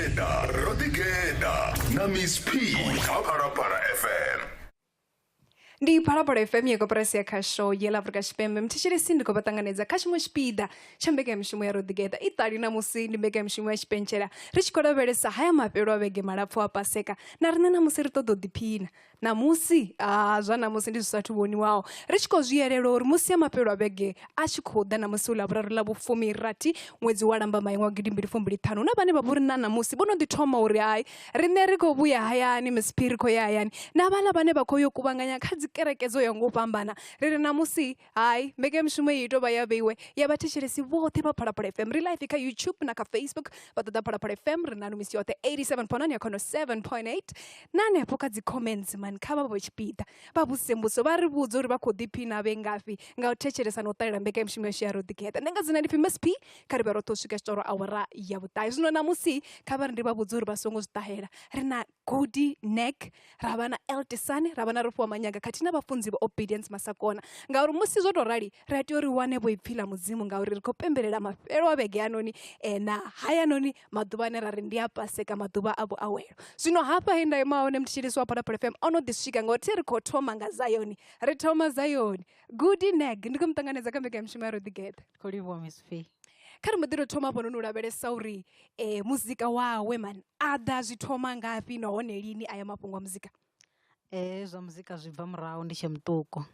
Rodigeda na Miss P Para FM. Ndi Parapara FM yeko presi ya kasho yela Afrika Shipembe mtishire sindi kwa batanganeza kashimu shpida chambege mshimu ya Rodigeda itali na musi ndi mbege mshimu ya shipenchera richikoda veresa haya mapero wege marafu wa paseka narina na musi rito dodipina na musi zwana musi ndi susatu woni wao richiko zuyerero uri musi ya mapero wege ashikoda na musi ulabraro labu fumi rati mwezi walamba mayengwa gidimbiri fumbiri tano na bane baburi na musi bono di toma uri ai rineriko buya hayani mespiriko ya hayani na bala bane bakoyo kubanganya kazi kerekezo yongo pambana rere namusi ai mege mshume yito bayabewe yabatishiresi wote pa Parapara FM relive ka YouTube na ka Facebook batata Parapara FM renanu misi yote 87.9 yakono 7.8 nane hapo kazi comments man kama bochipita babu sembuso bari buzuri bakodipina bengafi ngautecheresa no taira mege mshume ya Rodigeda nenga zinadifi MSP karibero toshika storo awara ya butai zino namusi kabari ndi babu zuri basongo zitahera rena Gudi neck rabana eltisane rabana rupo manyaga katina bafunzi ba obedience masakona ngauri musi zotorali radio riwane boipfila muzimu ngauri rikopembelela mafero abege anoni na haya noni madubane rarindi apaseka maduba abo awero zwino hapa henda imaone mtishiriso wa Parapara FM ono dishika ngoti rikotoma ngazayoni ritoma zayoni Gudi neck ndikumtanganeza kambege mshima Rodigeda Kulivo Miss P. Kari mudiro toma bono urabere sauri muzika wawe man ada zitoma ngapi naone lini aya mapungwa muzika Zo muzika zibva murawo ndiche mutuko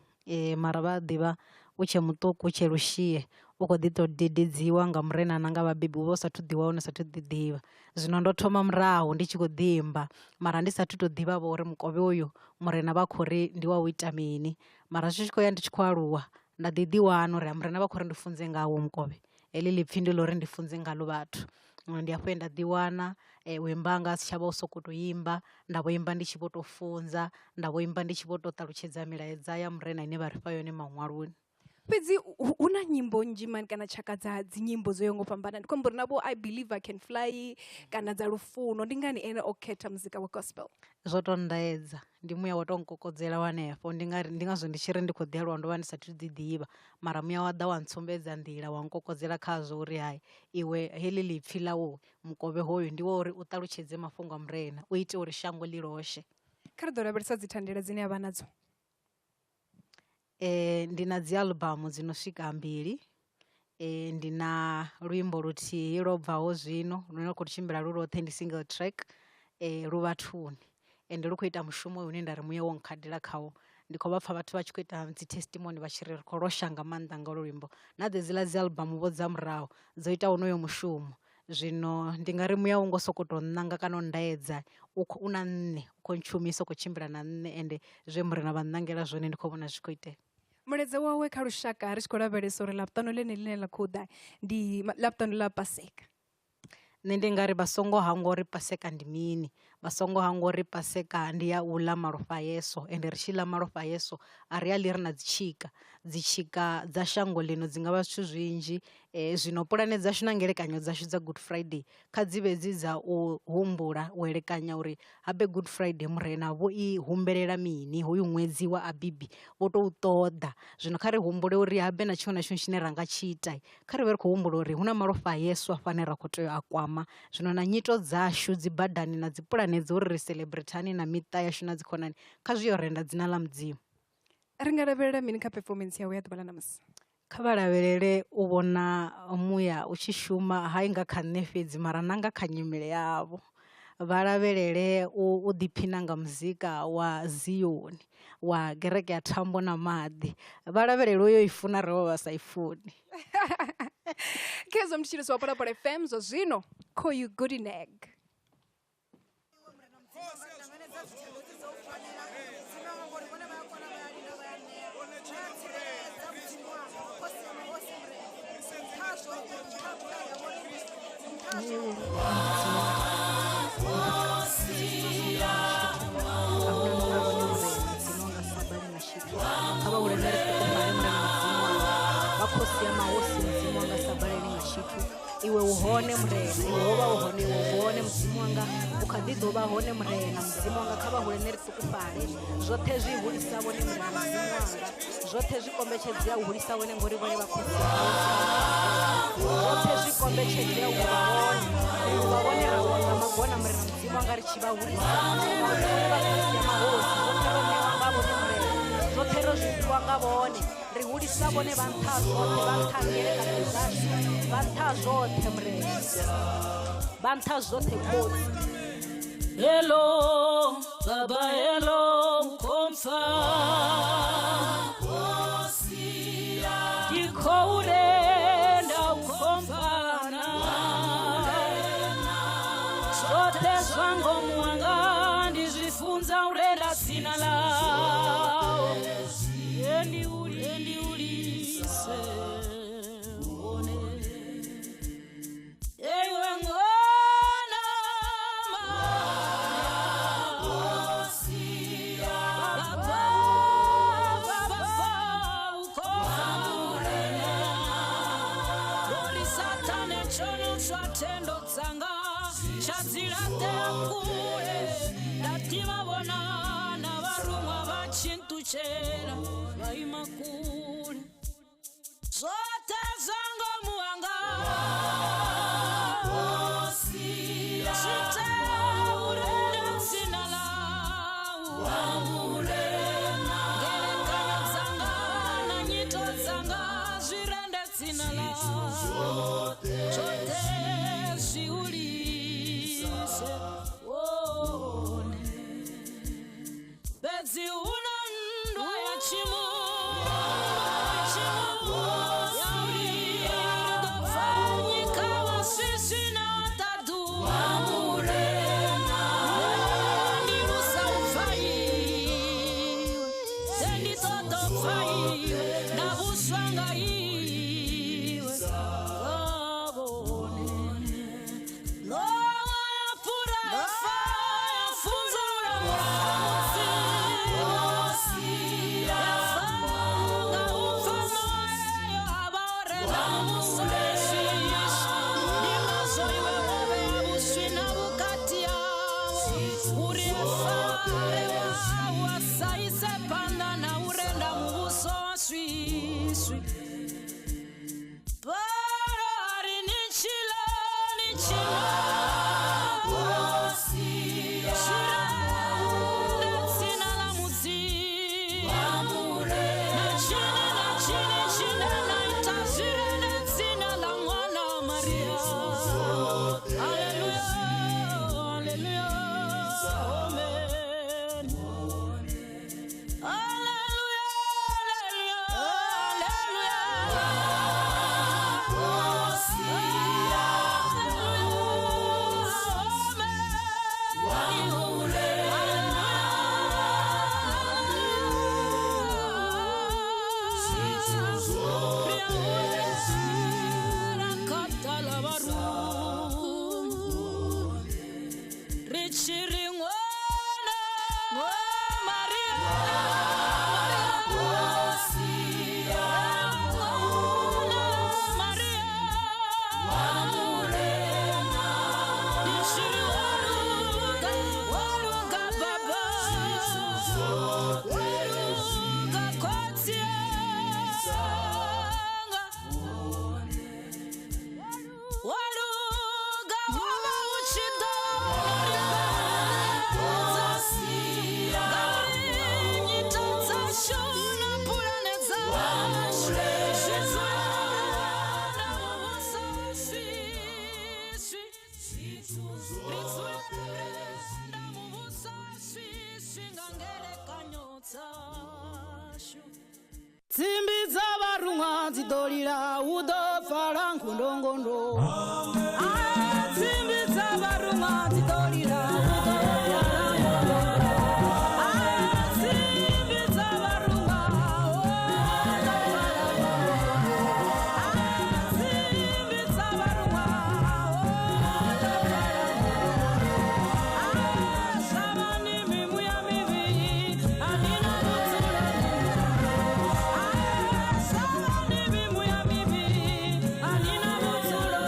mara vadiva uche mutuko uche rushiye uko dito dididziwa nga murena nanga vabebi vosatu diwa unosatu didiva zvino ndotoma murawo ndichikodimba mara ndisatu todiva vori mukove uyu murena vakhori ndiwa uita mini mara zvichikoya ndichikwaruwa ndadidiwa anori murena vakhori ndifunze ngawo mukove elili pfindi lori ndifunze ngalo vathu ndiyakwenda diwana wembanga sichaba usokoto yimba ndavoimba ndichivotofunza ndavoimba ndichivototaluchedza milaedza ya murena ine vari payone mamwaruni pedzi una nyimbo njimani kana chaka dza dzinyimbo zoyongo pambana ndikombori navo I believe I can fly kana dza lufuno ndingani ene oketa muzika wa gospel zvotondaedza ndimuya watonkokodzera wanefo ndingazo ndichiri ndikhodhiya lwando vandisati dzidiva mara muya wada wantsombedza ndila wankokodzera khazvo uri hai iwe heli lipfi lawo mukove hoyu ndiwo uri utaluchedze mafungo a murena uite uri shango liroshe kari doraberesa dzithandela dzine yava nadzo ndina dzialbamu dzinosvika 2 ndina luimbo rutihi robvawo zvino runokotichimbira rurothe ndi single track ruvatuni ende rukuita mushumo uyu une ndari muya wonkadhira khawo ndikovapfa vathu vachikuita dzitestimony vachiri rikoroshanga maanḓa nga luimbo nadzedzila dzialbamu vo dza murawo dzoita unoyo mushumo zvino ndingari muya ungosokotonanga kana undaedza una nne ukonchumisa ukuchimbira na nne ende zvemurena vannangela zvone ndikovona zvikuitea muledze wawe kha lushaka ri tshikolavhelesa uri laputano lene line la khuda ndi laputano la paseka nende ngari basongo hango ri paseka ndi mini basongo hango ri paseka ndi ya ula marofa yeso ende rishila marofa yeso ari ali rina dzichika dza shango lino dzingava zwithu zwinji zwino pulane dzashu na ngelekanyo dzashu dza Good Friday kha dzive dzidza u humbula u elekanya uri habe Good Friday murena vo I humbelela mini hoyu ṅwedzi wa abibi vo to utoda zwino kha ri humbule uri habe na tshona tshone tshine ranga tshita kha ri vhe ri khou humbula uri huna marofa yeso a fanela kho tea akwama zwino na nyito dzashu dzibadani na dzipulane dzo uri ri celebratani na miṱa yashu na dzikhonani kha zwi yo renda dzina la mudzimu ri nga lavhelela mini kha performance yawe ya ḓuvha ḽa ṋamusi kha vha lavhelele u vhona muya u tshi shuma hai nga kha nṋe fhedzi mara na nga kha nyimele yavho vha lavhelele u ḓiphina nga muzika wa Zion wa gereke ya Thambo na Maḓi vha lavhelele uyo I funa ri vha sa I funi kezo mtshiriso wa Parapara FM zwo zwino khoyu Gudi neck iwe uhone murena iwe hova uhone uhone mudzimu wanga ukhadido vha hone murena mudzimu wanga kha vha hulene ri tukufale zwoṱhe zwi hulisa vhone murena mudzimu wanga zwoṱhe zwi kombetshedzea u hulisa vhone ngori vhone vha khosi vothe zwikombe tshedile ubavone ubavone rawanga magona mrena mudzimu nga ri tshi vha hulisa vhasia mahosi zwoṱhe ro ṋewa nga vhone mrena zwoṱhe ro zwifhiwa nga vhone ri hulisa vhone vha nṱha zwoṱhe vha nṱha ngelekanyo dzashu vha nṱha zwoṱhe mrena vha nṱha zwoṱhe khotsi. Hello baba hello komfa dikourenda ukompana zote zvango mwanga ndizvifunza urenda sina lao endi ulise uone ewe ngona tendo tsanga chadzilate kule ndativavona na varumwa vachintuchera vaima kule zote zango muhanga chiteurenda tsina lau ngerekano dzanga na nyito dzanga zvirende tsina lau Bedzi una ndo ya chimu yauri dofanyika wasisi na tadu amurena ndi musaufayiwe sendi totofayiwe ndavuswanga iwe vavone Zimbi za varumwa zidolira udo fara nkundongondo. Zimbi za varumwa zidolira udo fara nkundongondo. Zimbi za varumwa udo fara nkundongondo. Zimbi za varumwa udo fara nkundongondo. Shamani mimu ya mivi anina mutsula. Anina mutsula.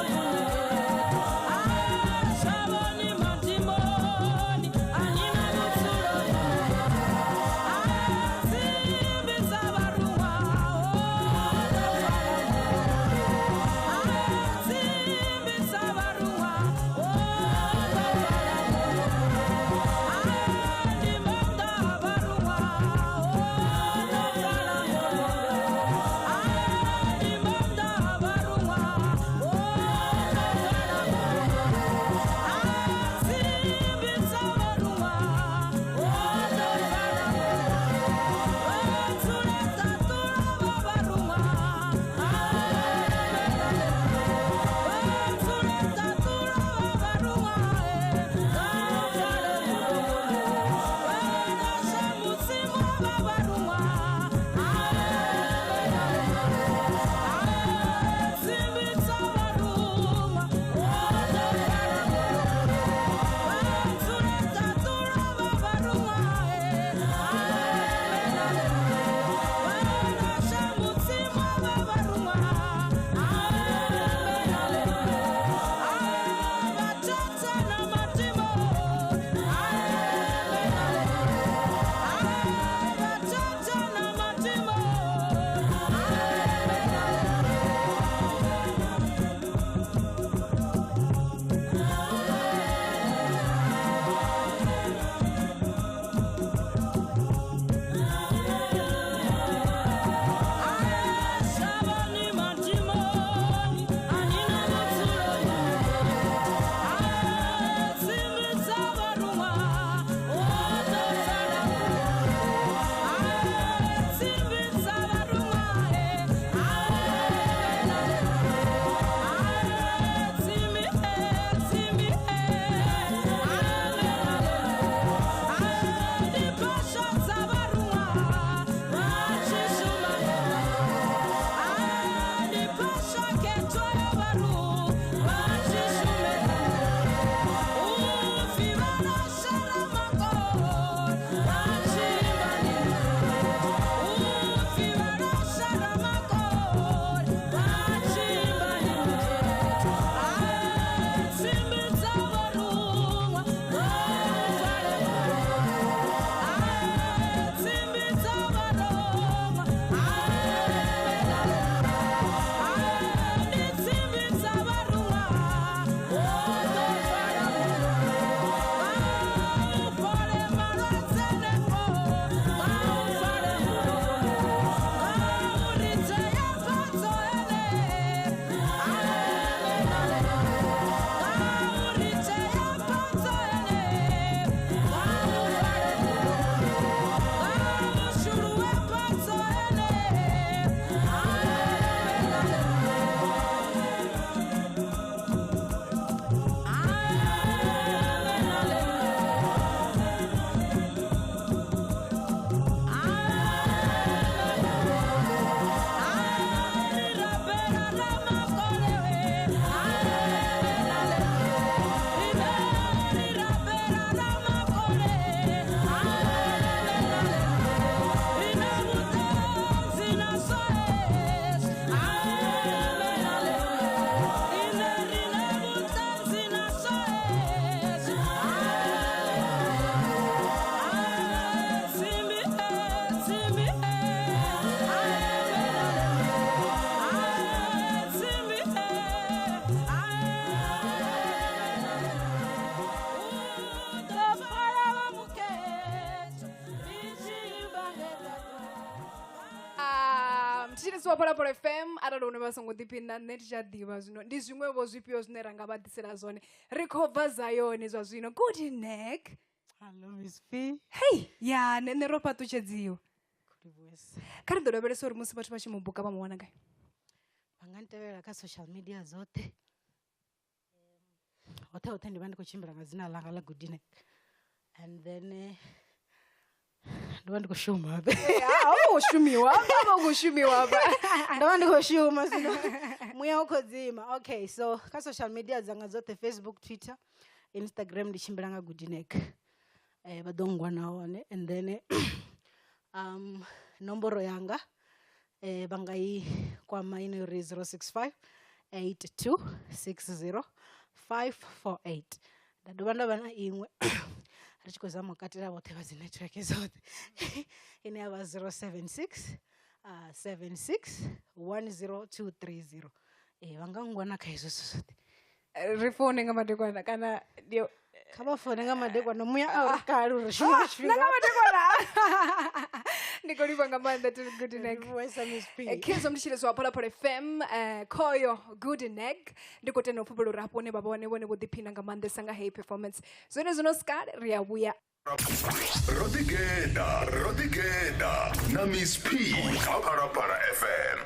mutshitshisi wa Phalaphala FM arali une vha songo ḓiphina nṋe ndi tsha ḓivha zwino ndi zwiṅwevho zwifhio zwine ra nga vha ḓisela zwone ri khou bva Zion zwa zwino good neck. Hello Miss P. Hey ya nṋe ro fhaṱutshedziwa Khulivhuwesa. kha ri ḓo lavhelesa uri musi vhathu vha tshi mu buka vha mu wana gai. Vha nga ntevhela kha social media dzoṱhe. Hoṱhe ndi vha ndi khou tshimbila nga dzina langa ḽa Good Neck. And then ndo vha ndi khou shuma vha khou shumiwa vha khou shumiwa vha ndo vha ndi khou shuma zwino muya u khou dzima. Okay, so kha social media dzanga dzoṱhe Facebook, Twitter, Instagram ndi tshimbila nga Good Neck. Vha ḓo ngwana hone. And then nomboro yanga vha nga i kwama ine uri 065 82 60 548. Nda dovha nda vha na iṅwe ri tshi khou zama u katela vhoṱhe vha dzi network dzoṱhe ine ya vha 076 76 10230. Vha nga ngwana kha hezwo zwoṱhe. ri foune nga madekwana kana Kha vha foune nga madekwana muya a uri kale uri shuma tshifhinga nga madekwana ndi khou livha nga maanḓa to Good Neck. Khizo mutshitshisi wa Phalaphala FM khoyo Good Neck ndi khou tenda u pfhumbela uri hafho hune vha vhone vho ḓiphina nga maanḓesa nga hey performance zwone zwino skad ri a vhuya Rodigeda na Miss P kha Phalaphala FM.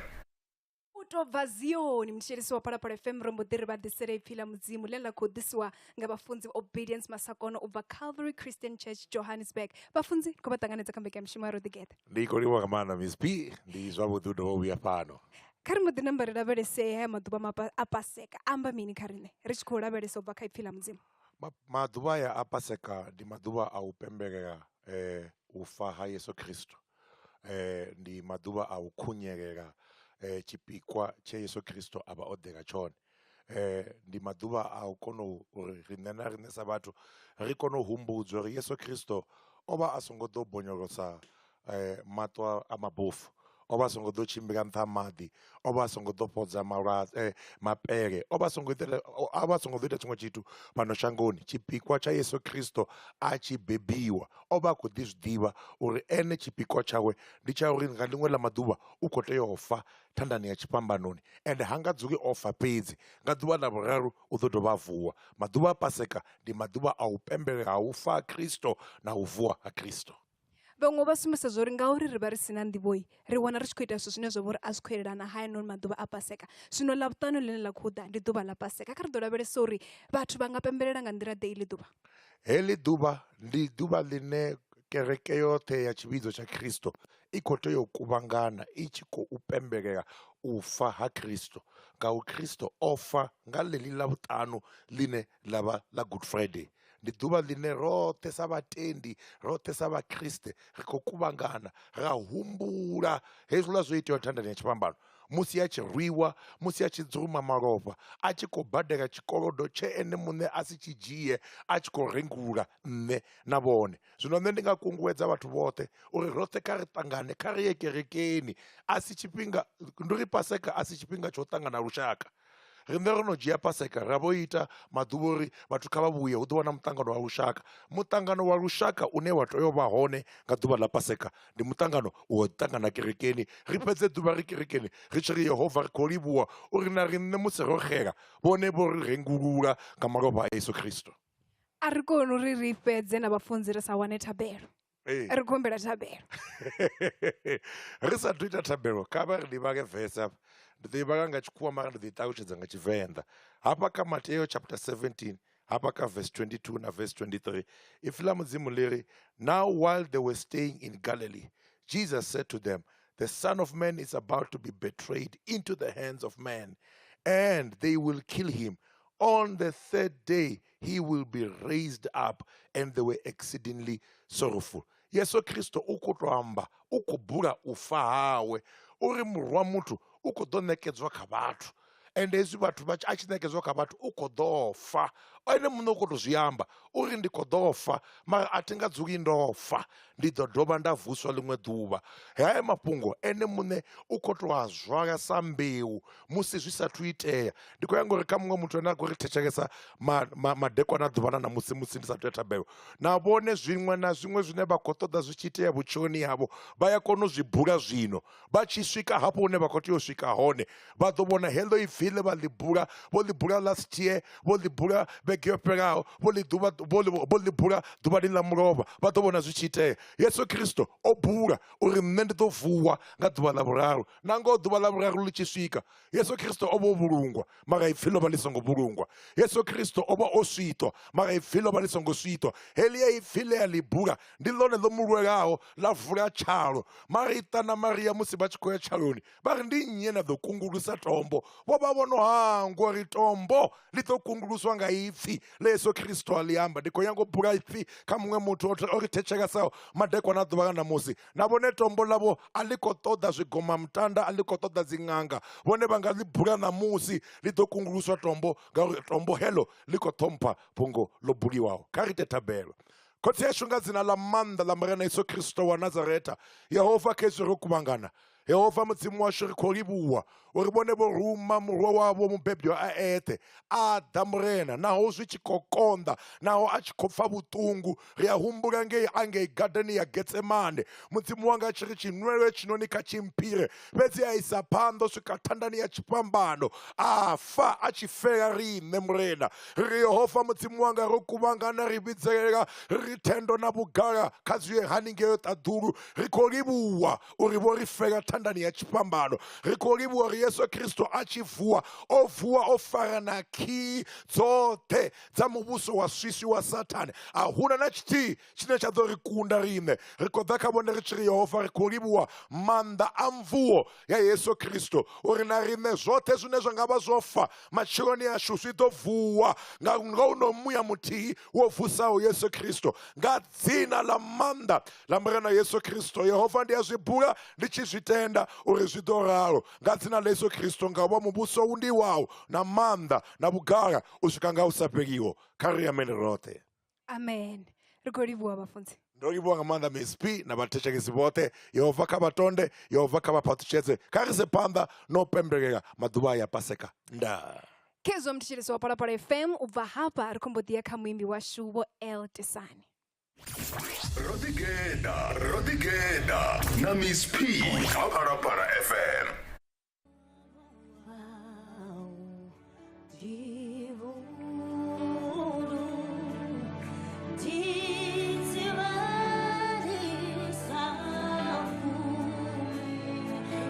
to bva Zion mutshitshisi wa Phalaphala FM ro mbo ḓi ri vha ḓisela ipfhi ḽa mudzimu ḽe ḽa khou ḓisiwa nga vhafunzi Obedience Masakono u bva Calvary Christian Church Johannesburg. Vhafunzi ri khou vha ṱanganedza kha mbekanyamushumo ya Rodigeda. Ndi khou livha nga maanḓa Miss P, ndi zwavhuḓi u dovha u vhuya fhano. Kha ri mbo ḓi namba ri lavhelese haya maḓuvha a Paseka amba mini kha riṋe ri tshi khou lavhelesa u bva kha ipfhi ḽa mudzimu. Maḓuvha ya a Paseka ndi maḓuvha a u pembelela u fa ha Yesu Kristo. Ndi maḓuvha a u khunyelela tshipikwa tshe Yesu Kristo a vha o ḓela tshone. Ndi maḓuvha a u kona uri riṋe na riṋe sa vhathu ri kone u humbudzwa uri Yesu Kristo o vha a songo ḓo bonyolosa maṱo a mabofu, o vha a songo ḓo tshimbila nṱha maḓi, o vha a songo ḓo fhodza mapele, o vha a songo ḓo ita tshiṅwe tshithu fhano shangoni. Tshipikwa tsha Yesu Kristo a tshi bebiwa o vha a khou ḓi zwiḓivha uri ene tshipikwa tshawe ndi tsha uri nga ḽiṅwe ḽa maḓuvha u khou tea u fa thandani ya tshifhambanoni, ende ha nga dzuli o fa fhedzi, nga ḓuvha ḽa vhuraru u ḓo dovha a vuwa. Maḓuvha a Paseka ndi maḓuvha a u pembelela ha u fa ha Kristo na u vuwa ha Kristo. Vhaṅwe vha sumbedza zwo ri ngauri ri vha ri si na nḓivhoi ri wana ri tshi khou ita zwithu zwine zwa vha uri a zwi khou elelana hayanoni maḓuvha a Paseka. Zwino ḽavhuṱanu ḽine ḽa khou ḓa ndi ḓuvha ḽa Paseka. Kha ri ḓo lavhelesa uri vhathu vha nga pembelela nga nḓila ḓe iḽi ḓuvha. Heḽi ḓuvha ndi ḓuvha ḽine kereke yoṱhe ya tshivhidzo tsha Kristo i khou tea u kuvhangana i tshi khou pembelela u fa ha Kristo, ngauri Kristo o fa nga ḽeḽi ḽavhuṱanu ḽine ḽa vha ḽa Good Friday. Ndi ḓuvha ḽine roṱhe sa vhatendi, roṱhe sa vhakriste ri khou kuvhangana ra humbula hezwiḽa zwo itewa thandani ya tshifhambano, musi a tshi rwiwa, musi a tshi dzuma malofha, a tshi khou badela tshikolodo tshe ene muṋe a si tshi dzhie, a tshi khou rengula nṋe na vhone. Zwino nṋe ndi nga kunguwedza vhathu vhoṱhe uri roṱhe kha ri ṱangane, kha ri ye kerekeni. A si tshifhinga, ndi uri Paseka a si tshifhinga tsha u ṱangana lushaka. Riṋe ro no dzhia Paseka ra vho ita maḓuvha uri vhathu kha vha vhuye hu ḓo vha na muṱangano wa lushaka. Muṱangano wa lushaka une wa tea u vha hone nga ḓuvha ḽa Paseka ndi muṱangano wa u ṱangana kerekeni, ri fhedze ḓuvha ri kerekeni ri tshi ri Yehova ri khou livhuwa uri na riṋe musi ro xela vhone vho ri rengulula nga malofha a Yesu Kristo. A ri koni uri ri fhedze na vhafunzi ri sa wane thabelo. Ri khou humbela thabelo. Ri sathu ita thabelo kha vha ri livhage vese hafha. Ndi ḓo i vhala nga tshikhuwa mara ndi ḓo i ṱalutshedza nga Tshivenḓa. Hafha kha Mateo chapter 17 hafha kha verse 22 na verse 23 ipfhi ḽa mudzimu ḽi ri, now while they were staying in Galilee, Jesus said to them, the Son of Man is about to be betrayed into the hands of men, and they will kill him. On the third day he will be raised up. And they were exceedingly sorrowful. Yesu Kristo u khou tou amba, u khou bula u fa hawe, uri murwa muthu u khou ḓo nekedzwa kha vhathu, ende hezwi vhathu a tshi nekedzwa kha vhathu u khou ḓo fa, ene muṋe u khou tou zwi amba uri ndi khou ḓo fa mara a thi nga dzuli ndo fa, ndi ḓo dovha nda vuswa ḽiṅwe ḓuvha. Haya mafhungo ene muṋe u khou tou a zwala sa mbeu musi zwi sathu itea. Ndi khou ya ngori kha muṅwe muthu ane a khou ri thetshelesa madekwana a ḓuvhana na musi ndi sathu ya thabelo, na vhone zwiṅwe na zwiṅwe zwine vha khou ṱoḓa zwi tshi itea vhutshiloni havho vha ya kona u zwi bula zwino. Vha tshi swika hafho hune vha khou tea u swika hone vha ḓo vhona heḽo ipfi ḽe vha ḽi bula, vho ḽi bula last year, vho ḽi bula vhege yo fhelaho, vho ḽi bula ḓuvhani ḽa mulovha, vha ḓo vhona zwi tshi itea. Yesu Kristo o bula uri nṋe ndi ḓo vuwa nga ḓuvha ḽa vhuraru, na ngoho ḓuvha ḽa vhuraru ḽi tshi swika Yesu Kristo o vha o vhulungwa mara ipfi ḽo vha ḽi songo vhulungwa. Yesu Kristo o vha o switwa mara ipfi ḽo vha ḽi songo switwa. Heḽia ipfi ḽe a ḽi bula ndi ḽone ḽo mu lwelaho ḽa vula tshalo. Marita na Maria musi vha tshi khou ya tshaloni vha ri ndi nnyi ane a ḓo kungulusa tombo, vho vha vho no hangwa uri tombo ḽi ḓo kunguluswa nga ipfi ḽe Yesu Kristo a ḽi amba. Ndi khou nyanga u bula ipfi kha muṅwe muthu o ri thetshelesa madekwana a ḓuvha na musi, na vhone tombo ḽavho a ḽi khou ṱoḓa zwigoma mutanda, a ḽi khou ṱoḓa dzi ṅanga, vhone vha nga ḽi bula na musi ḽi ḓo kunguluswa tombo ngauri tombo heḽo ḽi khou ṱhompha fhungo ḽo buliwaho. Kha ri ite thabelo. Khotsi yashu nga dzina ḽa maanḓa ḽa murena Yesu Kristo wa Nazareta, Yehova kha izwi ro kuvhangana, Yehova mudzimu washu ri khou livhuwa uri vhone vho ruma murwa wavho mubebi a eṱhe a ḓa murena, naho zwi tshi khou konḓa, naho a tshi khou pfa vhuṱungu. Ri a humbula angei gadeni ya Getsemane mudzimu wanga a tshi ri tshinwelwe tshinoni kha tshimphire, fhedzi a isa phanḓa u swika thandani ya tshipambano a fa a tshi fela riṋe murena. Ri Yehova mudzimu wanga ro kuvhangana ri vhidzelela ri thendo na vhugala kha zwi haningei ṱaḓulu, ri khou livhuwa uri vho ri fela thandani ya tshipambano. Ri khou livhuwa uri Yesu Kristo a tshi vuwa o fara na khi dzoṱhe dza muvhuso wa swiswi wa Sathane. A huna na tshithihi tshine tsha ḓo ri kunda riṋe. Ri khou ḓa kha vhone ri tshi ri Yehova ri khou livhuwa maanḓa a mvuwo ya Yesu Kristo uri na riṋe zwoṱhe zwine zwa nga vha zwo fa matshiloni ashu zwi ḓo vuwa nga uno muya muthihi wo vusaho Yesu Kristo nga dzina ḽa maanḓa ḽa murena Yesu Kristo. Yehova ndi a zwi bula ndi tshi zwi tenda uri zwi ḓo ralo nga dzina ḽa Yesu Kristo, nga vha muvhuso u ndi wawo na maanḓa na vhugala u swika nga u sa fheliho. Kha ri amene roṱhe. Amen. Ri khou livhuwa vhafunzi. Ndo livhuwa nga maanḓa Miss P na vhathetshelesi vhoṱhe. Yehova kha vhatonde, Yehova kha vhaphaṱutshedze, kha ri se phanḓa no pembelela maḓuvha ya Paseka. Ndaa. Khezwo mthetshelesi wa Phalaphala FM, u bva hafha ri khou mbo ḓi ya kha muimbi washu Vho El Tesani. Rodigeda na Miss P kha Phalaphala FM.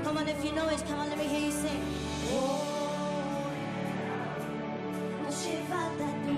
Come on, if you know it, come on, let me hear you sing. Oh, Shiva Dadu.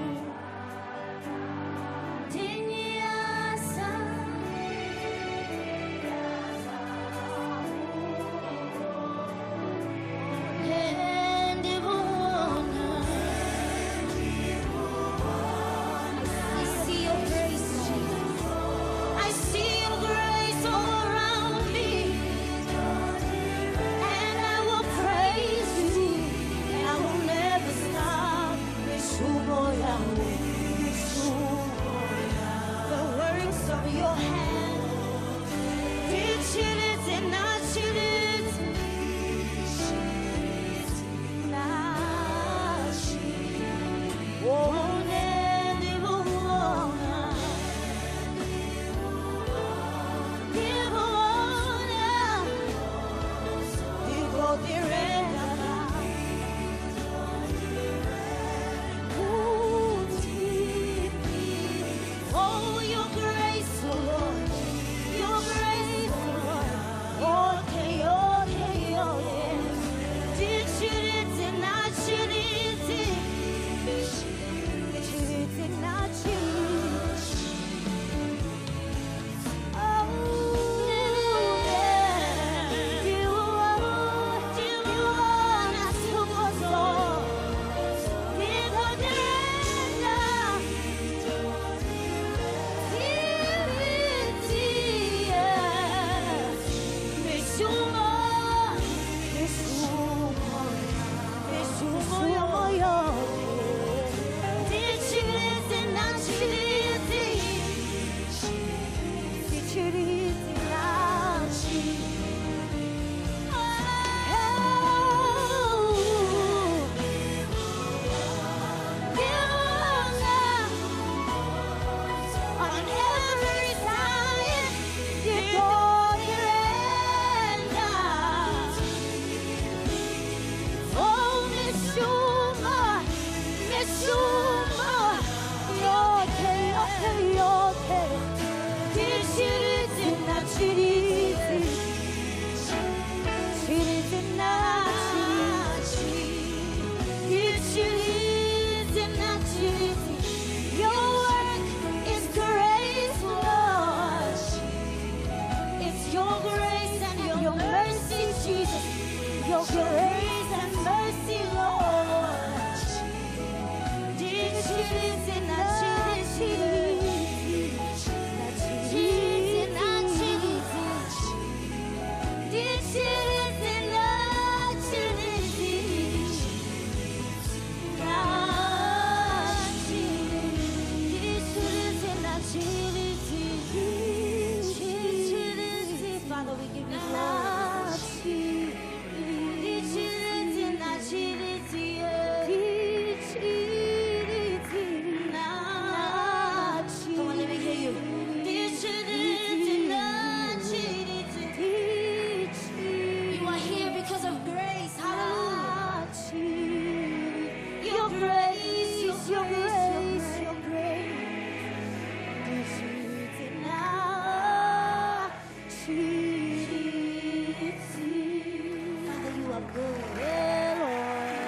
good. Yeah, Lord.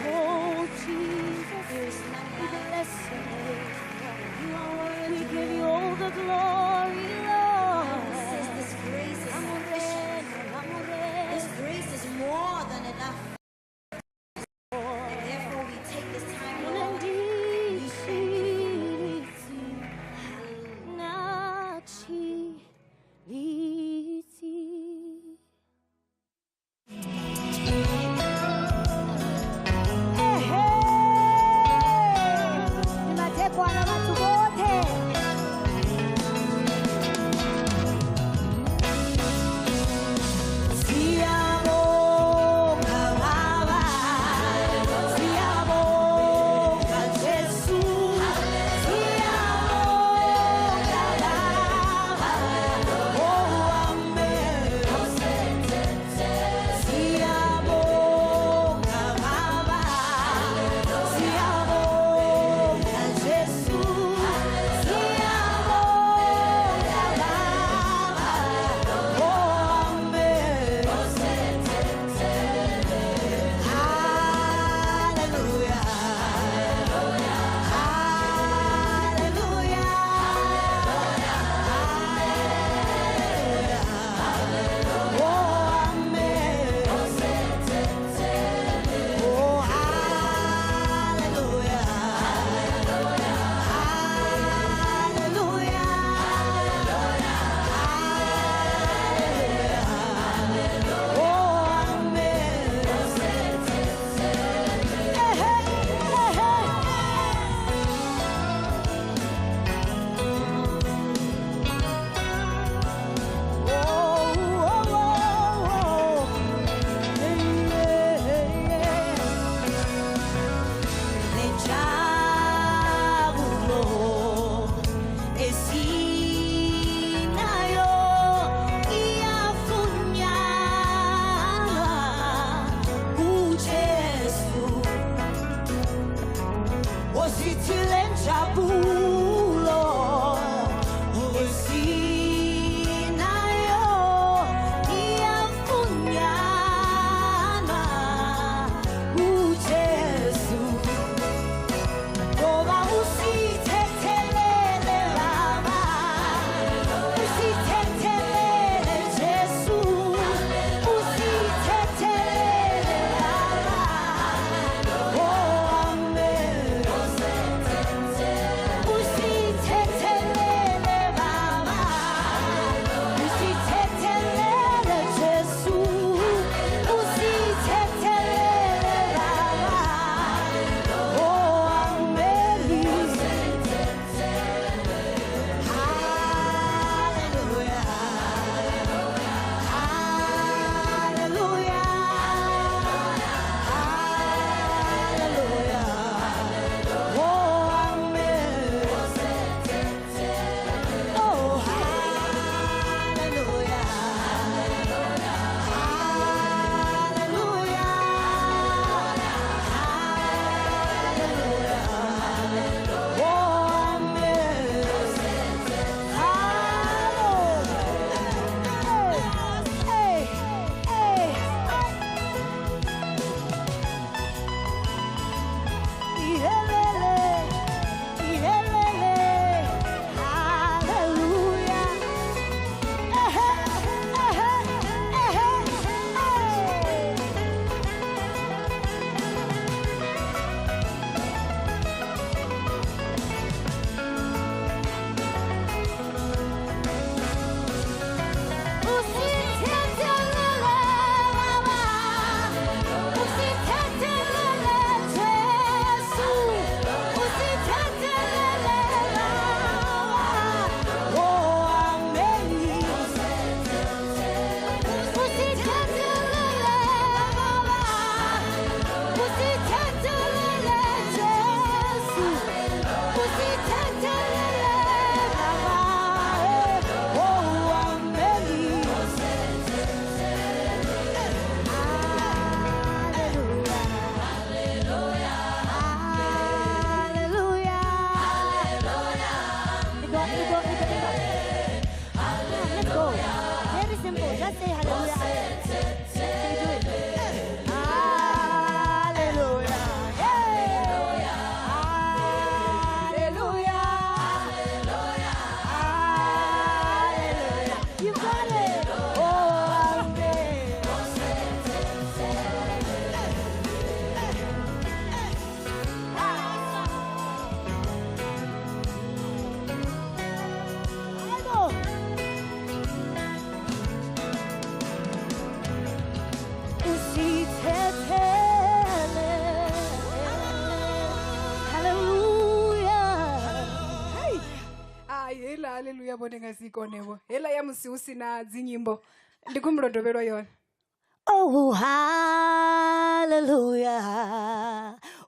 Oh, Jesus. There is none like you. Bless your name. You are worthy. We give you all the glory, Lord. This grace is sufficient. This grace is more than enough. And therefore we take this time, Lord. We thank you. Hallelujah. yabone nga si konevo hela ya musi usina dzinyimbo ndikumulondovelo yona. Oh, hallelujah.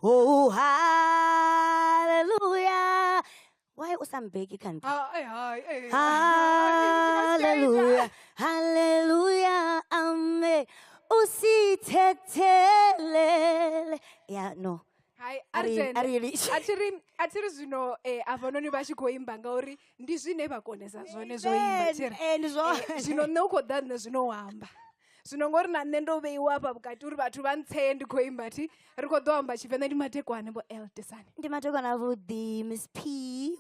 Oh, hallelujah. Why usambeki kanti? Hallelujah. Hallelujah. Amen. Usithethelele. Yeah, no. Hai Ari- Arjene ari- atiri zvino avanoni vachikoimba ngauri ndi zvine vakonesa zvone zoimba chero zvino neukodha nne zvinohamba zvino ngori nanne ndoveiwa apa vukati uri vathu vantsee ndikoimba ti ri kodhohamba chivenda ndimatekwane vo eldesani ndimatekwana vudi Miss P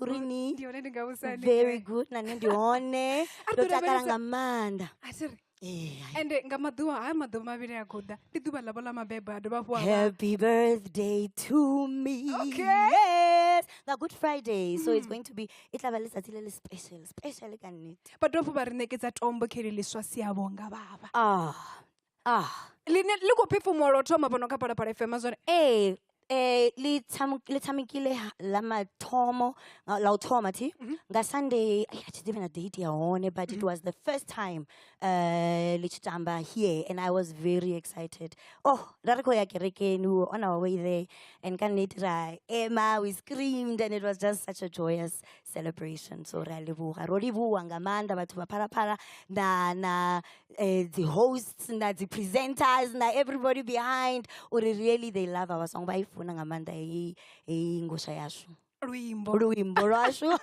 urini ndione ndingavusani very good nani ndione ndotakala ngamanda atiri Eh, ende nga maḓuvha haya maḓuvha mavhili a khou ḓa ndi ḓuvha ḽavho ḽa mabebo a dovha fhu happy birthday to me. Okay. Yes, the Good Friday, so it's going to be itla ba letsatsi le le special ka nnete. vha dovha fhu vha ri ṋekedza tombo khe ḽi ḽiswa siyavonga vava Ah line li khou phefumula u thoma vhono kha Phalaphala FM zwone li tshamekile la mathomo la uthoma thi nga Sunday I didn't even a date ya hone, but it was the first time li tshitamba here and I was very excited. Oh, ra re go ya kerekeni on our way there and ka nnete ra ema, we screamed and it was just such a joyous celebration. So ra leboga ro leboga ngamanda batho ba Phalaphala na the hosts na the presenters na everybody behind, or really they love our song. Bayifuna ngamanda ingosha yashu luimbo luimbo lwashu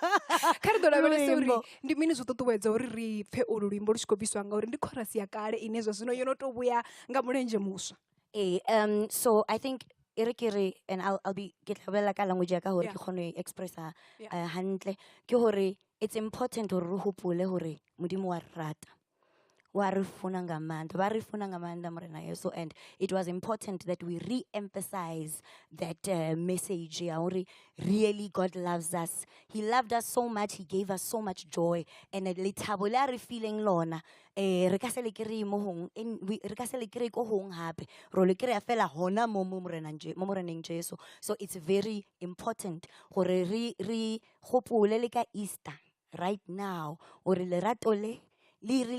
kha ri ḓo lavhelesa uri Luimbo. ndi mini zwo ṱuṱuwedza uri ri pfe ulu luimbo lu tshi khou bviswa ngauri ndi chorus ya kale ine zwa zwino yo no tou vhuya nga mulenzhe muswa. So I think Erikere, and I'll be get ka language ya ka hore Yeah. ke kgone ho expressa Yeah. hantle ke hore it's important hore re hopole hore modimo wa re rata wa re funa ngamanda ba re funa ngamanda morena yeso, and it was important that we re-emphasize that message ya hore really God loves us. He loved us so much, he gave us so much joy, and lethabo le a re feeling lona re ka se le kry mo hong re ka se le kry ko hong hape ro le kry fela hona mo moreneng Jesu. So it's very important gore re gopole le ka Easter right now gore lerato le le le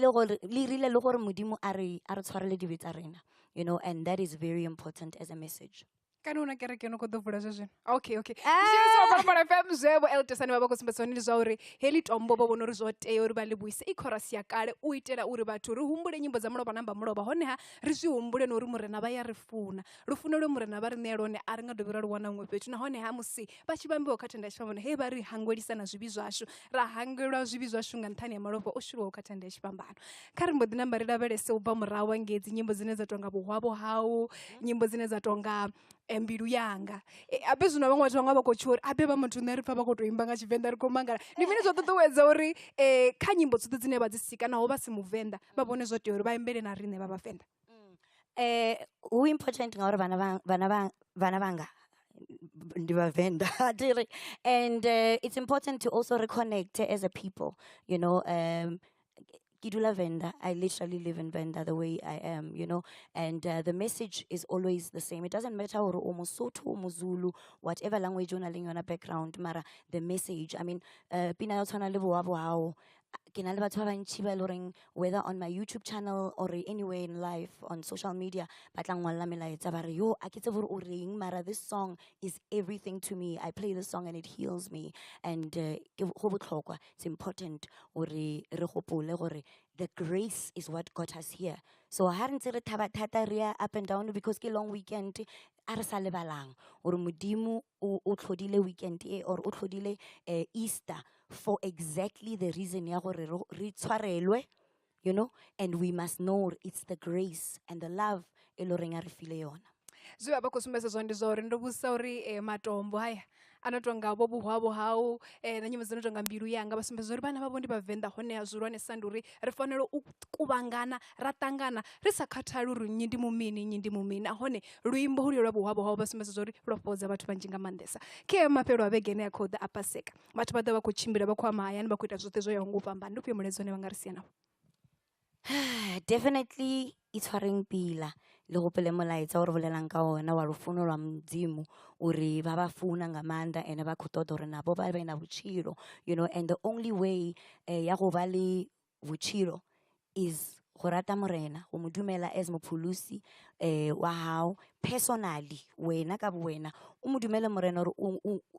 gore modimo a re tshwarele dibe tsa rena, you know, and that is very important as a message. Kani una kereke no khou ḓo vula zwezwino okay tshiriso wa Phalaphala FM zwevho eldesani vha vha khou sumbedza hone ndi zwa uri heḽi tombo vha vhona uri zwo tea uri vha ḽi vhuise i chorus ya kale u itela uri vhathu ri humbule nyimbo dza mulovha namba mulovha honeha ri zwi humbule na uri murena vha ya ri funa lufuno lwe murena vha ri ṋea lwone a ri nga dovhi ra lu wana huṅwe fhethu nahoneha musi vha tshi vhambiwa kha tenda ya tshifhambano he vha ri hangwelisa na zwivhi zwashu ra hangelwa zwivhi zwashu nga nṱhani ya malofha o shulwaho kha tenda ya tshifhambano kha ri mbo ḓi namba ri lavhelese u bva murahu hangei dzi nyimbo dzine dza tonga vhuhwavho hau nyimbo dzine dza tonga mbilu yanga abe zwino vhaṅwe vhathu vhaṅwe vha khou tsho uri abe vha muthu nṋe ri pfa vha khou tou imba nga Tshivenḓa ri khou mangala ndi mini zwo ṱuṱuwedza uri kha nyimbo dzoṱhe dzine vha dzi sika naho vha si muvenḓa vha vhone zwo tea uri vha imbele na riṋe vha vhavenḓa Hu important ngauri vana vanga ndi vhavenḓa and it's important to also reconnect as a people, you know. Kidula Venda, I literally live in Venda the way I am, you know, and the message is always the same. It doesn't matter or Sotho, Zulu, whatever language you're in your background, Mara, the message. I mean, Pina Yotana Levo whether on my YouTube channel or anywhere in life on social media, this song is everything to me. I play this song and it heals me, and it's important the grace is what got us here. So I hadn't said up and down because ke long weekend arasale balang or mudimu o tlhodile weekend or o tlhodile Easter for exactly the reason ya gore re tshwarelwe, you know, and we must know it's the grace and the love eloreng a re file yona. zwi vha khou sumbedza zwone ndi zwa uri ndo vhusa uri matombo haya ano tonga vho vhuhwavho hau na nyimbo dzino tonga mbilu yanga vha sumbedza uri vhana vhavho ndi vhavenḓa honeha zwihulwanesa ndi uri ri fanela u kuvhangana ra ṱangana ri sa khathali uri nnyi ndi mumini nnyi ndi mumini nahone luimbo hulio lwa vhuhwavho hau vha sumbedza zwa uri lwa fhodza vhathu vhanzhi nga maanḓesa khe mafhelo a vhege ane a khou ḓa a Paseka vhathu vha ḓa vha khou tshimbila vha khou ya mahayani vha khou ita zwoṱhe zwo yaho nga u fhambana ndi ufhio mulaedza une vha nga ri sia nawo? Definitely e tshwareng pila le gopele molaetsa o re bolelang ka ona wa lufuno lwa Mudzimu uri ba ba funa nga maanḓa ene ba khou ṱoḓa uri navho vha vhe na vhutshilo, you know, and the only way ya go ba le vhutshilo is go rata morena, go mo dumela as mopholosi wa hao personally. Wena ka wena o mo dumele morena ore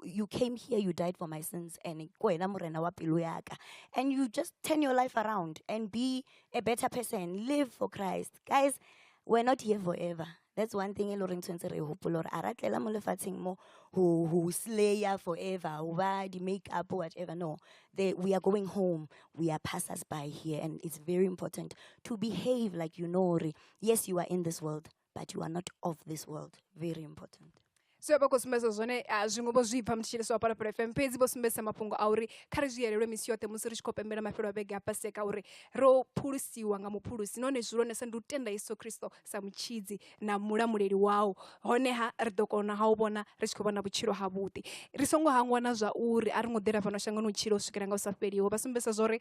you came here, you died for my sins, and ko wena morena wa pelo yaka, and you just turn your life around and be a better person, live for Christ. Guys, we're not here forever. That's one thing e lo reng tshwantse re hopola ore a ratlela mo lefatsheng mo who slayer forever, who ba di make up or whatever. No, we are going home. We are passers by here, and it's very important to behave like you know. Yes, you are in this world, but you are not of this world. Very important. so ba kusumbeza zwone zwinwe bo zwipfa mutshilisi wa Phalaphala FM fhedzi bo sumbesa mafhungo a uri kha ri zwi yelelwe misi yoṱhe musi ri tshi khou pembela mafhelo a vhege a Paseka uri ro phulusiwa nga muphulusi nahone zwi lonesa ndi u tenda Yesu Kristo sa mutshidzi na mulamuleli wawo, honeha ri ḓo kona ha u vhona ri tshi khou vhona vhutshilo havhuḓi, ri songo hangwa na zwa uri a ri ngo ḓela fhano shangoni u tshila u swikela nga u sa fheliho. Vha sumbesa zwa uri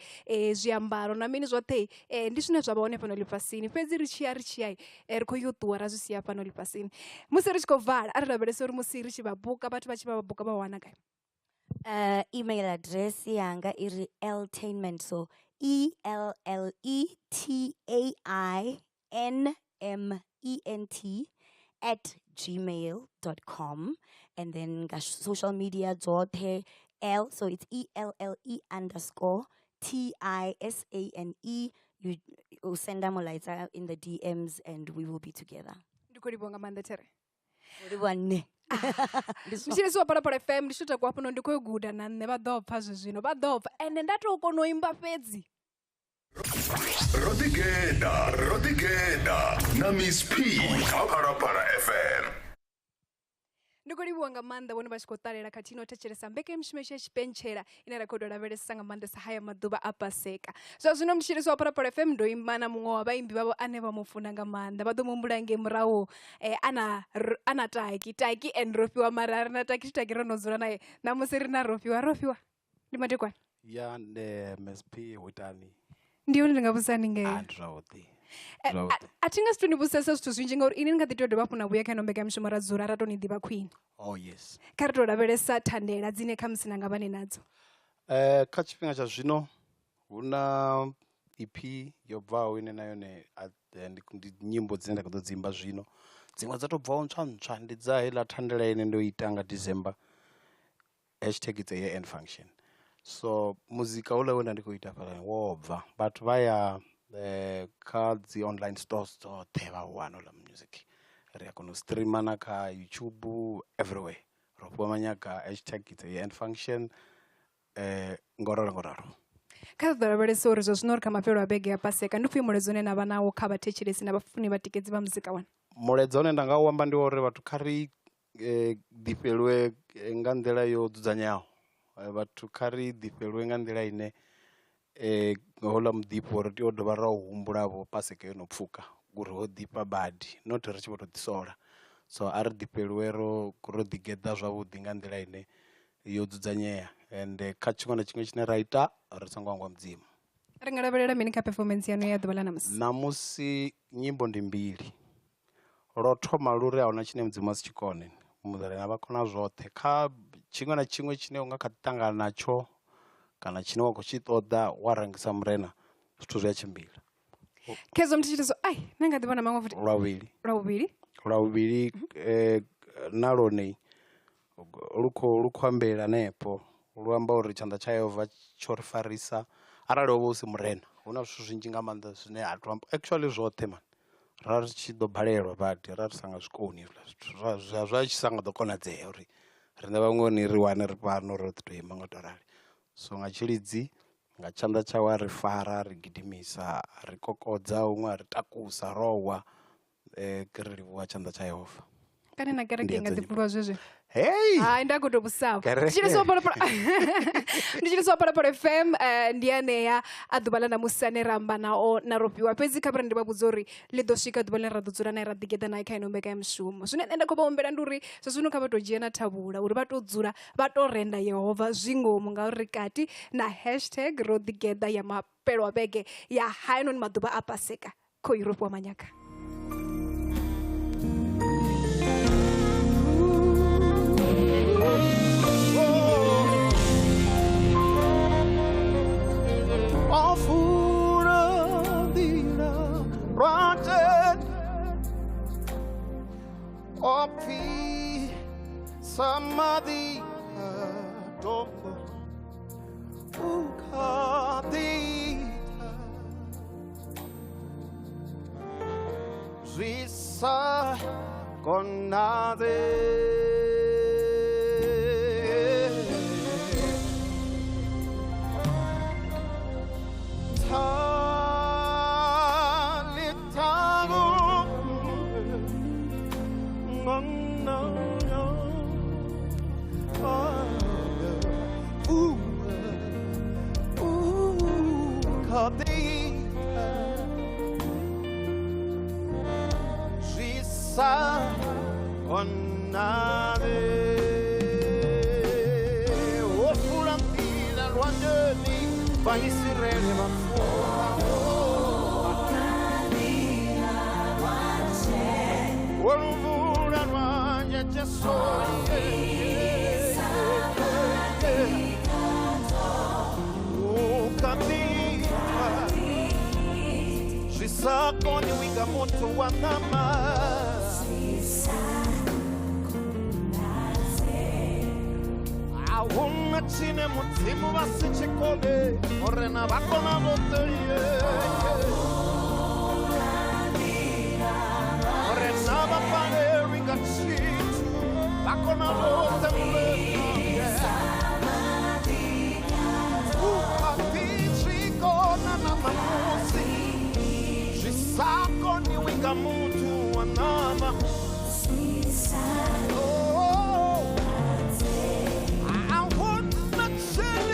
zwiambaro na mini zwoṱhe ndi zwine zwa vha hone fhano ḽifhasini, fhedzi ri tshi ya ri khou yo ṱuwa ra zwi sia fhano ḽifhasini. Musi ri tshi khou vala a ri lavhelesa uri musi ri tshi vha buka vhathu vha tshi vha buka vha wana gai? Email address yanga iri eltainment, so ELLETAINMENT and then social media zote L, so it's ELLE_TISANE. You send them in the DMs and we will be together. Ndikho nga maanḓa Tere. Mutshilisi wa Phalaphala FM ndi shuta kwa fhano ndi khou guda na nṋe vha ḓo pfha zwino vha ḓo pfha ende nda tou kona u imba fhedzi. Rodigeda na Miss P kha Phalaphala FM. Ndi khou livhuwa nga maanḓa vhone vha tshi khou ṱalela khathihi no thetshelesa mbekanyamushumo ya Tshipentshela ine ra khou tou lavhelesa nga maanḓesa haya maḓuvha a Paseka. Zwa zwino mutshilisi wa Phalaphala FM ndo imba na muṅwe wa vhaimbi vhavho ane vha mu funa nga maanḓa, vha ḓo muhumbula ngei murahu ana taki and Rofhiwa mara ri na taki ro no dzula naye namusi ri na Rofhiwa ndi madekwana ya Miss P witani ndi hone ndi nga vhudzani ngei zwavhuḓi. a thi nga si tou ni vhudzesa zwithu zwinzhi ngauri ini ni nga ḓi tou dovha hafhu na vhuya kha ino mbekanyamushumo ra dzula ra tou ni ḓivha khwine. Oh yes, kha ri tou lavhelesa thandela dzine kha musi na nga vha ni nadzo. Kha tshifhinga tsha zwino hu na EP yo bvaho ine na yone ndi nyimbo dzine nda khou ḓo dzimba zwino, dziṅwe dza tou bvaho ntswa ndi dza heiḽa thandela ine ndo ita nga December #it's_a_year-end function. So muzika ule wenda ndi khou ita fhala wo bva vhathu vha ya kha dzi online stores dzoṱhe vha wana ola music, ri a kona u streama na kha YouTube everywhere. Rofhiwa Manyaga #it's_a_year-end function ngoralo. Kha ḓo lavhelesa uri zwa zwino ri kha mafhelo a vhege a Paseka ndi ufhi muledzo une na vha nawo kha vhathetshelesi na vhafuni vhatikedzi vha muzika wana? Muledzo une nda nga u amba ndi uri vhathu kha ri ḓifhelwe nga nḓila yo dzudzanyeaho, vhathu kha ri ḓifhelwe nga nḓila ine hola muḓifho uri tea u dovha ra u humbulavho Paseka yo no pfhuka uri ho ḓifha badi, not ri tshi vho tou ḓisola. So a ri ḓifhelwe ro ḓigeḓa zwavhuḓi nga nḓila ine yo dzudzanyea, and kha tshiṅwe na tshiṅwe tshine ra ita ri songo hangwa Mudzimu. Ri nga lavhelela mini kha performance yanu ya ḓuvha ḽa namusi? Namusi nyimbo ndi mbili, lo thoma luri ahuna tshine Mudzimu a si tshikone, mudalena vha kona zwoṱhe. Kha tshiṅwe na tshiṅwe tshine u nga kha ḓi ṱangana natsho kana tshine wa khou tshi ṱoḓa wa rangisa murena, zwithu zwi a tshimbila. Khedzo mutshithiso na nga ḓi vhona maṅwe futhi lwa vhuvhili na lone lu khou ambela hanefho lu amba uri tshanḓa tsha Yehova tsho ri farisa arali ho vha u si murena. Hu na zwithu zwinzhi nga maanḓa zwine actually zwoṱhe man ra ri tshi ḓo balelwa badi ra ri sa nga zwikoni zwa tshi sa nga ḓo konadzea uri riṋe vhaṅwe ni ri wane ri fhano ro ḓi tou ima nga u tou rali. So nga tshilidzi nga tshanḓa tshawe a ri fara, ri gidimisa, ri kokodza, huṅwe a ri takusa, rowa ri livhuwa tshanḓa tsha Yehova. Kani na kereke nga ḓi pfulwa zwezwi? Hey! Hai nda khou tou vhusaho. Ndi tshilisi wa Phalaphala FM ndi anea a ḓuvha ḽa namusi ane ra amba nao na Rofhiwa, fhedzi kha ndi vha vhudza uri ḽi ḓo swika ḓuvha ḽine ra ḓo dzula naye ra ḓigeḓa naye kha ino mbekanyamushumo. Zwine nṋe nda khou vha humbela ndi uri zwa zwino kha vha tou dzhia na thavhula uri vha tou dzula vha tou renda Yehova zwingomu ngauri kati na #ro ḓigeḓa ya mafhelo a vhege ya hainoni maḓuvha a Paseka khou i Rofhiwa Manyaga. Opi samadhi domo ukadita Risa konade Sakoni winga moto wa nama Awuna chine mutimu wasichikole Orena bakona bote Orena bapane winga chitu Bakona bote Ukatichikona na mamusi Sakoni winga mutu wanama Oh I want to tell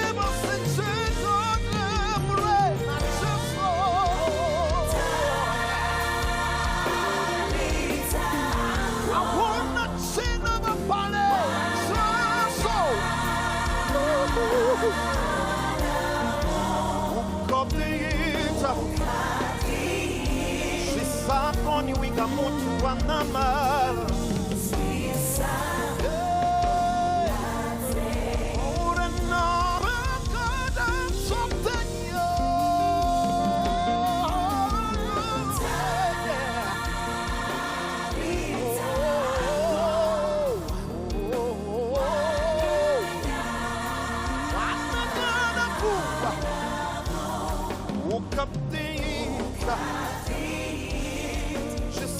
Sakoni winga mutu wanama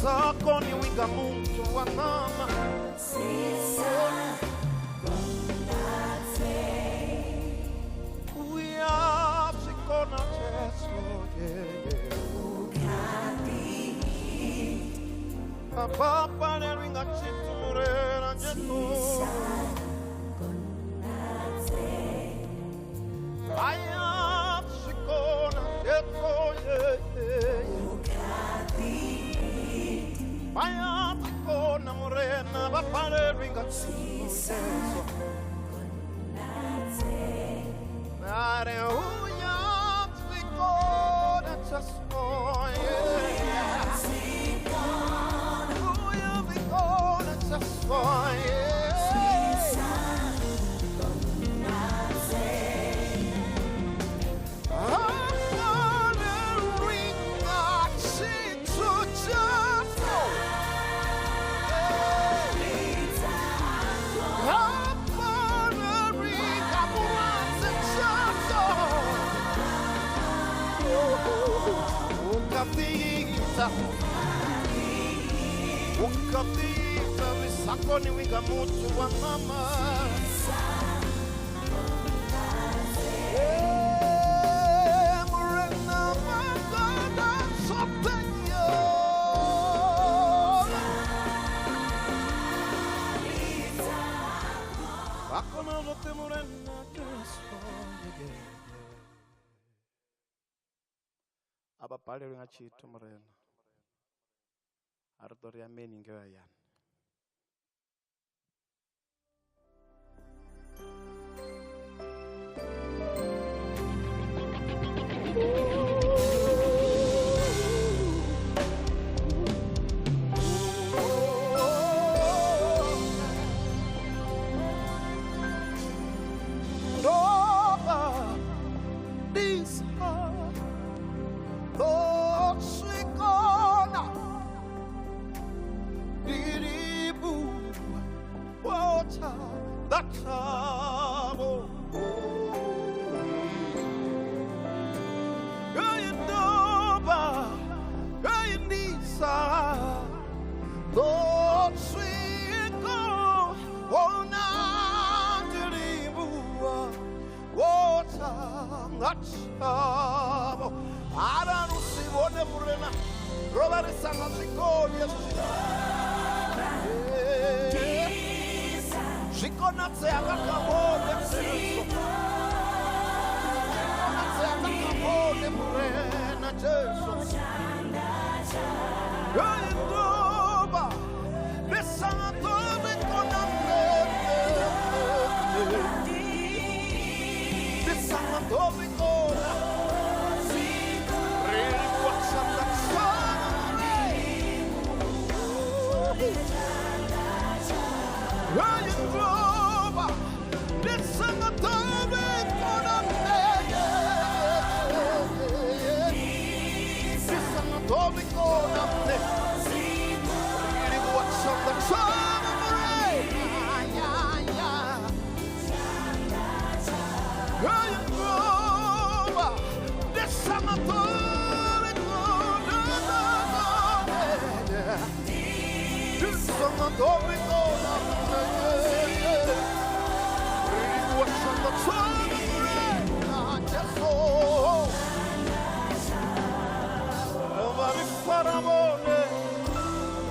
Sakoni winga mutu wanama We are Sikona Teso Papa ne winga chitu murera njeto I am Sikona Teso Maya kona morena bapale ringa tsuso Nare uya tsikona tsasoye Uya vikona tsasoye Ukapita Sakoni winga mutu wa mama Murena magana sopenya Bakona lote murena keso Aba pale ringa chitu murena Ardoria meni ngewa yan. Did ngathabo yindoba yindisa Oswiko onandiribuwa wota ngathabo aranusibone murena robarisanga zvikoni zvikonatse akakabone zvikonatse akakabone murena jesu yoindoba besanto bikonamne besanto bikona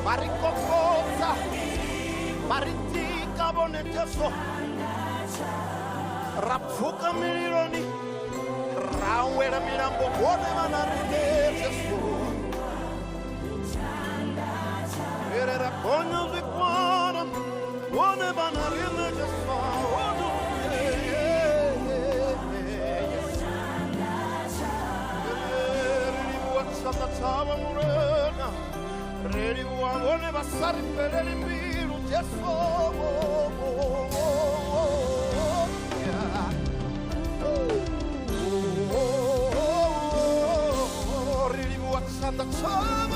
Maricosa, Maritica Boneteso, Rafuka Milironi, Rawera Mirambo, whatever Jesu. Era Cono Vicona, whatever Jesu. Ready, one of us are very beautiful. Really, what's on the top of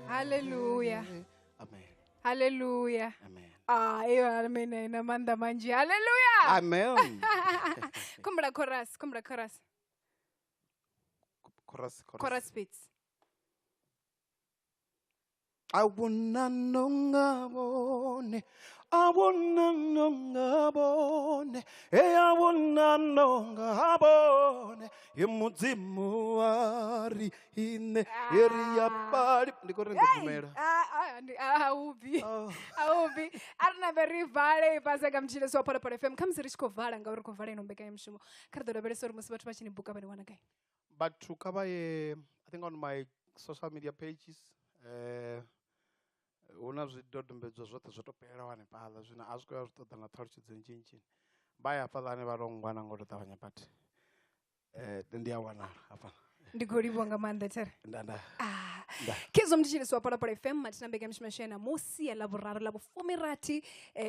Hallelujah. Amen. Hallelujah. Amen. Amen. Inamanda manje. Hallelujah. Amen. Kumbra chorus. Chorus. Chorus beats. Awuna nongabone, awuna nongabone, awuna nongabone, imudzimu wari ine eri pari ndikorenda kumera. Aubi. Arna very vale pasaka mchile so para FM. Kamziri shkovala ngauri kovala inombeka yemshumo. Kardora bere sor musibatu machini buka bani wanakai. But to cover, I think on my social media pages, una zwidodombedzwa zwoṱhe zwo to fhelela hanefhaḽa zwino a zwi khou ya zwi ṱoḓa na ṱhalutshedzo nnzhi vha ya hafhaḽa ane vha to ngwana ngo to ṱavhanya but ndi a wanala hafha ndi khou livhuwa nga maanḓa tere ndanda Kezo mtishiri wa Parapara FM matina mbega mshimashena mosi ya laboraro la bufumirati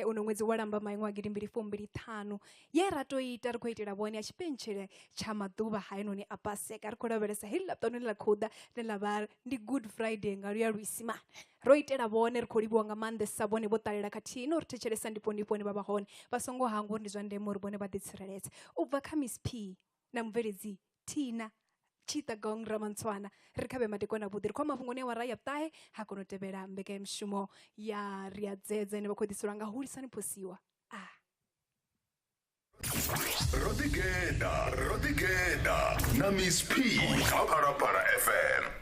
uno mwezi walamba maingwa girimbiri fumbiri tano yera toita rikuitira bwani ya chipenchere cha maduba haino ni apaseka arikora beresa hila toni la kuda la bar ndi Good Friday ngari ya ruisima roitera bone rikoribu nga mande sabone botalera katino rtechere sandi pondi baba hone basongo hango ndizwa ndemo rubone baditsireretse ubva Miss P na mverezi Tina Chita Gong Ramanswana rikabe matekona budir kwa mafungoni wa raya tae hakono tebera mbeke mshumo ya riadzeze ne bakodisuranga hurisani posiwa Rodigeda na Miss P Parapara FM.